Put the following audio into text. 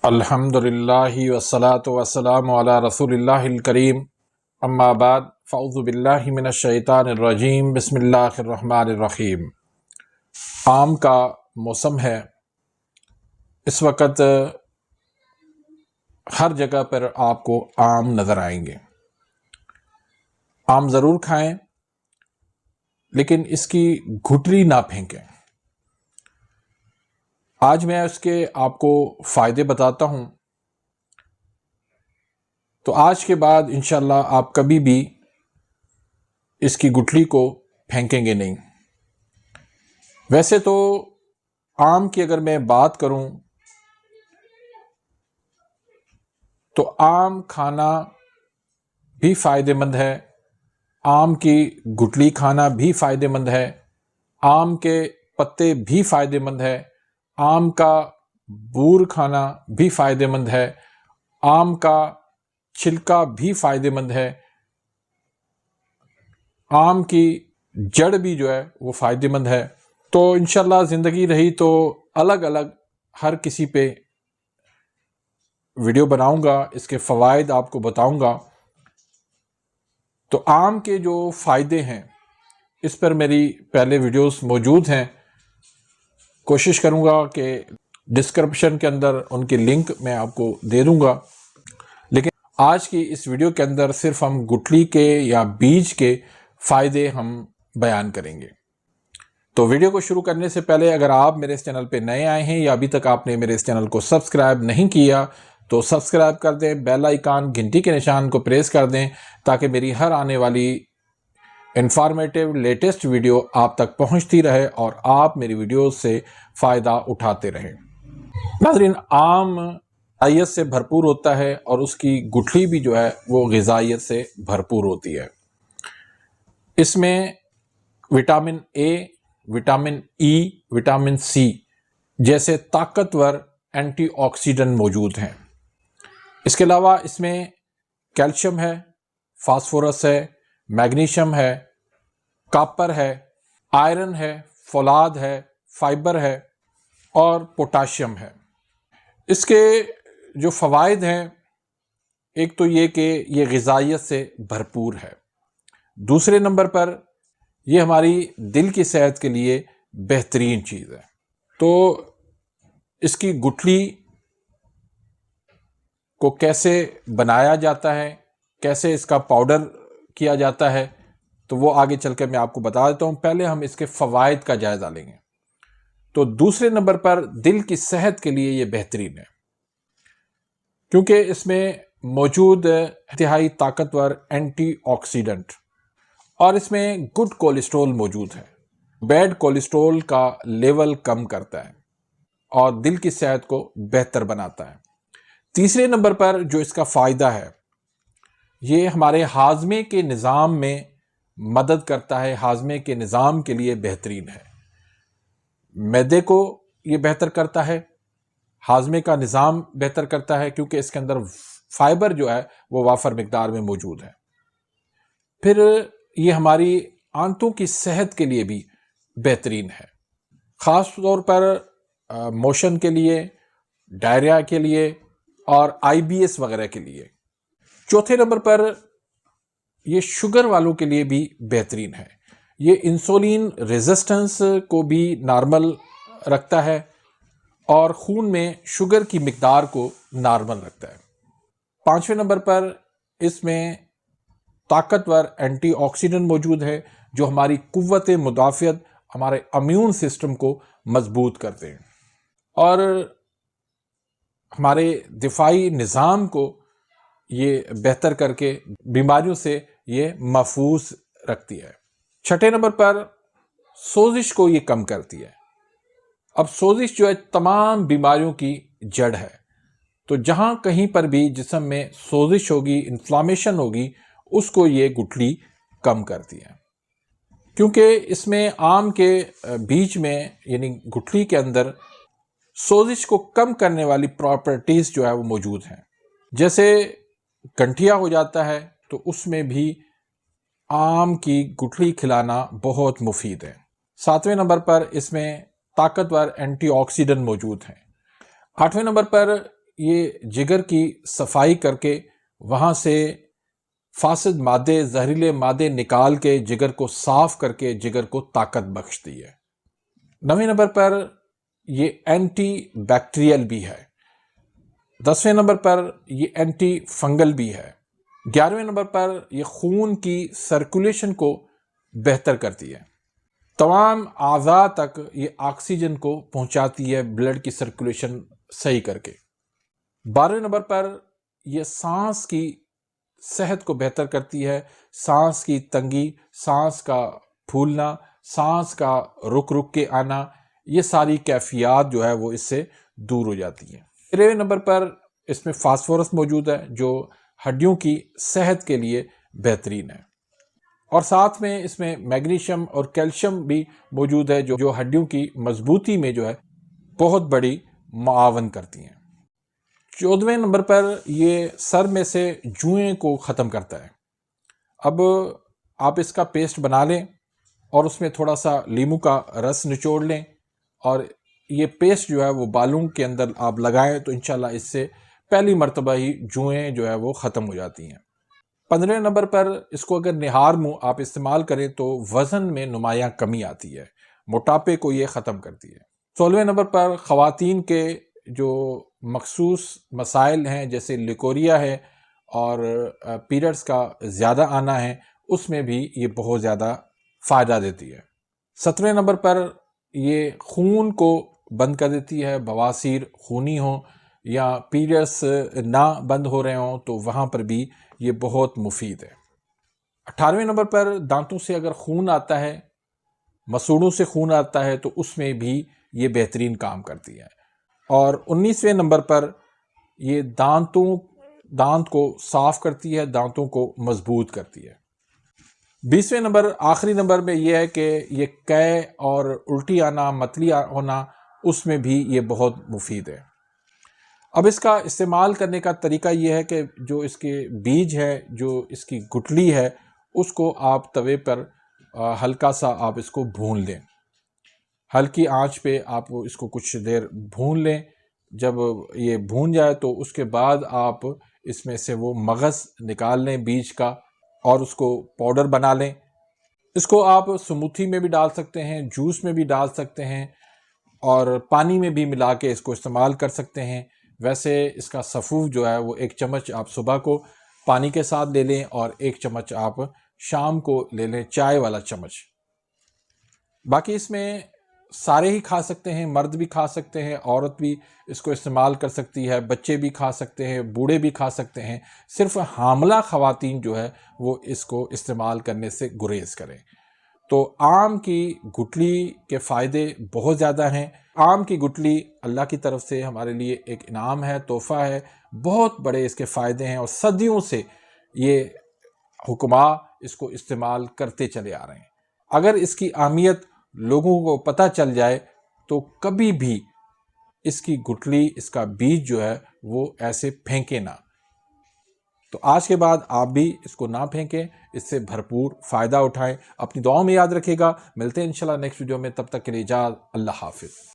الحمدللہ والصلاة والسلام علی رسول اللہ الکریم، اما بعد فاعوذ باللہ من الشیطان الرجیم، بسم اللہ الرحمن الرحیم۔ آم کا موسم ہے، اس وقت ہر جگہ پر آپ کو آم نظر آئیں گے۔ آم ضرور کھائیں، لیکن اس کی گٹلی نہ پھینکیں۔ آج میں اس کے آپ کو فائدے بتاتا ہوں، تو آج کے بعد انشاءاللہ آپ کبھی بھی اس کی گٹلی کو پھینکیں گے نہیں۔ ویسے تو آم کی اگر میں بات کروں تو آم کھانا بھی فائدہ مند ہے، آم کی گٹلی کھانا بھی فائدہ مند ہے، آم کے پتے بھی فائدہ مند ہے، آم کا بور کھانا بھی فائدہ مند ہے، آم کا چھلکا بھی فائدہ مند ہے، آم کی جڑ بھی جو ہے وہ فائدہ مند ہے۔ تو انشاءاللہ زندگی رہی تو الگ الگ ہر کسی پہ ویڈیو بناؤں گا، اس کے فوائد آپ کو بتاؤں گا۔ تو آم کے جو فائدے ہیں اس پر میری پہلے ویڈیوز موجود ہیں، کوشش کروں گا کہ ڈسکرپشن کے اندر ان کی لنک میں آپ کو دے دوں گا، لیکن آج کی اس ویڈیو کے اندر صرف ہم گٹلی کے یا بیج کے فائدے ہم بیان کریں گے۔ تو ویڈیو کو شروع کرنے سے پہلے اگر آپ میرے اس چینل پہ نئے آئے ہیں یا ابھی تک آپ نے میرے اس چینل کو سبسکرائب نہیں کیا تو سبسکرائب کر دیں، بیل آئیکن گھنٹی کے نشان کو پریس کر دیں تاکہ میری ہر آنے والی انفارمیٹیو لیٹسٹ ویڈیو آپ تک پہنچتی رہے اور آپ میری ویڈیوز سے فائدہ اٹھاتے رہیں۔ ناظرین، آم غذائیت سے بھرپور ہوتا ہے اور اس کی گٹلی بھی جو ہے وہ غذائیت سے بھرپور ہوتی ہے۔ اس میں vitamin A, vitamin E, vitamin C جیسے طاقتور اینٹی آکسیڈنٹ موجود ہیں۔ اس کے علاوہ اس میں کیلشیم ہے، فاسفورس ہے، میگنیشیم ہے، کاپر ہے، آئرن ہے، فولاد ہے، فائبر ہے اور پوٹاشیم ہے۔ اس کے جو فوائد ہیں، ایک تو یہ کہ یہ غذائیت سے بھرپور ہے، دوسرے نمبر پر یہ ہماری دل کی صحت کے لیے بہترین چیز ہے۔ تو اس کی گٹلی کو کیسے بنایا جاتا ہے، کیسے اس کا پاؤڈر کیا جاتا ہے، تو وہ آگے چل کے میں آپ کو بتا دیتا ہوں۔ پہلے ہم اس کے فوائد کا جائزہ لیں گے۔ تو دوسرے نمبر پر دل کی صحت کے لیے یہ بہترین ہے، کیونکہ اس میں موجود انتہائی طاقتور اینٹی آکسیڈنٹ اور اس میں گڈ کولیسٹرول موجود ہے، بیڈ کولیسٹرول کا لیول کم کرتا ہے اور دل کی صحت کو بہتر بناتا ہے۔ تیسرے نمبر پر جو اس کا فائدہ ہے، یہ ہمارے ہاضمے کے نظام میں مدد کرتا ہے، ہاضمے کے نظام کے لیے بہترین ہے۔ معدے کو یہ بہتر کرتا ہے، ہاضمے کا نظام بہتر کرتا ہے، کیونکہ اس کے اندر فائبر جو ہے وہ وافر مقدار میں موجود ہے۔ پھر یہ ہماری آنتوں کی صحت کے لیے بھی بہترین ہے، خاص طور پر موشن کے لیے، ڈائریا کے لیے اور آئی بی ایس وغیرہ کے لیے۔ چوتھے نمبر پر یہ شوگر والوں کے لیے بھی بہترین ہے، یہ انسولین ریزسٹنس کو بھی نارمل رکھتا ہے اور خون میں شوگر کی مقدار کو نارمل رکھتا ہے۔ پانچویں نمبر پر اس میں طاقتور اینٹی آکسیڈنٹ موجود ہے جو ہماری قوت مدافعت، ہمارے امیون سسٹم کو مضبوط کرتے ہیں اور ہمارے دفاعی نظام کو یہ بہتر کر کے بیماریوں سے یہ محفوظ رکھتی ہے۔ چھٹے نمبر پر سوزش کو یہ کم کرتی ہے۔ اب سوزش جو ہے تمام بیماریوں کی جڑ ہے، تو جہاں کہیں پر بھی جسم میں سوزش ہوگی، انفلامیشن ہوگی، اس کو یہ گٹلی کم کرتی ہے، کیونکہ اس میں آم کے بیج میں یعنی گٹلی کے اندر سوزش کو کم کرنے والی پراپرٹیز جو ہے وہ موجود ہیں۔ جیسے گنٹھیا ہو جاتا ہے تو اس میں بھی آم کی گٹلی کھلانا بہت مفید ہے۔ ساتویں نمبر پر اس میں طاقتور اینٹی آکسیڈنٹ موجود ہیں۔ آٹھویں نمبر پر یہ جگر کی صفائی کر کے وہاں سے فاسد مادے، زہریلے مادے نکال کے جگر کو صاف کر کے جگر کو طاقت بخشتی ہے۔ 9ویں نمبر پر یہ اینٹی بیکٹیریل بھی ہے۔ 10ویں نمبر پر یہ اینٹی فنگل بھی ہے۔ 11ویں نمبر پر یہ خون کی سرکولیشن کو بہتر کرتی ہے، تمام اعضاء تک یہ آکسیجن کو پہنچاتی ہے بلڈ کی سرکولیشن صحیح کر کے۔ 12ویں نمبر پر یہ سانس کی صحت کو بہتر کرتی ہے، سانس کی تنگی، سانس کا پھولنا، سانس کا رک رک کے آنا، یہ ساری کیفیات جو ہے وہ اس سے دور ہو جاتی ہیں۔ 13ویں نمبر پر اس میں فاسفورس موجود ہے جو ہڈیوں کی صحت کے لیے بہترین ہے، اور ساتھ میں اس میں میگنیشیم اور کیلشیم بھی موجود ہے جو ہڈیوں کی مضبوطی میں جو ہے بہت بڑی معاون کرتی ہیں۔ 14ویں نمبر پر یہ سر میں سے جوئیں کو ختم کرتا ہے۔ اب آپ اس کا پیسٹ بنا لیں اور اس میں تھوڑا سا لیموں کا رس نچوڑ لیں، اور یہ پیسٹ جو ہے وہ بالوں کے اندر آپ لگائیں تو انشاءاللہ اس سے پہلی مرتبہ ہی جوئیں جو ہے وہ ختم ہو جاتی ہیں۔ 15ویں نمبر پر اس کو اگر نہار منہ آپ استعمال کریں تو وزن میں نمایاں کمی آتی ہے، موٹاپے کو یہ ختم کرتی ہے۔ 16ویں نمبر پر خواتین کے جو مخصوص مسائل ہیں جیسے لیکوریا ہے اور پیریڈز کا زیادہ آنا ہے، اس میں بھی یہ بہت زیادہ فائدہ دیتی ہے۔ 17ویں نمبر پر یہ خون کو بند کر دیتی ہے، بواسیر خونی ہوں یا پیریڈز نہ بند ہو رہے ہوں تو وہاں پر بھی یہ بہت مفید ہے۔ 18ویں نمبر پر دانتوں سے اگر خون آتا ہے، مسوڑوں سے خون آتا ہے تو اس میں بھی یہ بہترین کام کرتی ہے۔ اور 19ویں نمبر پر یہ دانت کو صاف کرتی ہے، دانتوں کو مضبوط کرتی ہے۔ 20ویں نمبر آخری نمبر میں یہ ہے کہ یہ قے اور الٹی آنا، متلی ہونا، اس میں بھی یہ بہت مفید ہے۔ اب اس کا استعمال کرنے کا طریقہ یہ ہے کہ جو اس کے بیج ہے، جو اس کی گٹلی ہے، اس کو آپ توے پر ہلکا سا آپ اس کو بھون لیں، ہلکی آنچ پہ آپ اس کو کچھ دیر بھون لیں۔ جب یہ بھون جائے تو اس کے بعد آپ اس میں سے وہ مغز نکال لیں بیج کا اور اس کو پاؤڈر بنا لیں۔ اس کو آپ سموتھی میں بھی ڈال سکتے ہیں، جوس میں بھی ڈال سکتے ہیں، اور پانی میں بھی ملا کے اس کو استعمال کر سکتے ہیں۔ ویسے اس کا سفوف جو ہے وہ 1 چمچ آپ صبح کو پانی کے ساتھ لے لیں اور 1 چمچ آپ شام کو لے لیں، چائے والا چمچ۔ باقی اس میں سارے ہی کھا سکتے ہیں، مرد بھی کھا سکتے ہیں، عورت بھی اس کو استعمال کر سکتی ہے، بچے بھی کھا سکتے ہیں، بوڑھے بھی کھا سکتے ہیں۔ صرف حاملہ خواتین جو ہے وہ اس کو استعمال کرنے سے گریز کریں۔ تو آم کی گٹلی کے فائدے بہت زیادہ ہیں۔ آم کی گٹلی اللہ کی طرف سے ہمارے لیے ایک انعام ہے، تحفہ ہے، بہت بڑے اس کے فائدے ہیں، اور صدیوں سے یہ حکماء اس کو استعمال کرتے چلے آ رہے ہیں۔ اگر اس کی اہمیت لوگوں کو پتہ چل جائے تو کبھی بھی اس کی گٹلی، اس کا بیج جو ہے وہ ایسے پھینکے نہ۔ تو آج کے بعد آپ بھی اس کو نہ پھینکیں، اس سے بھرپور فائدہ اٹھائیں۔ اپنی دعاؤں میں یاد رکھیے گا۔ ملتے ہیں انشاءاللہ نیکسٹ ویڈیو میں، تب تک کے لیے اجازت، اللہ حافظ۔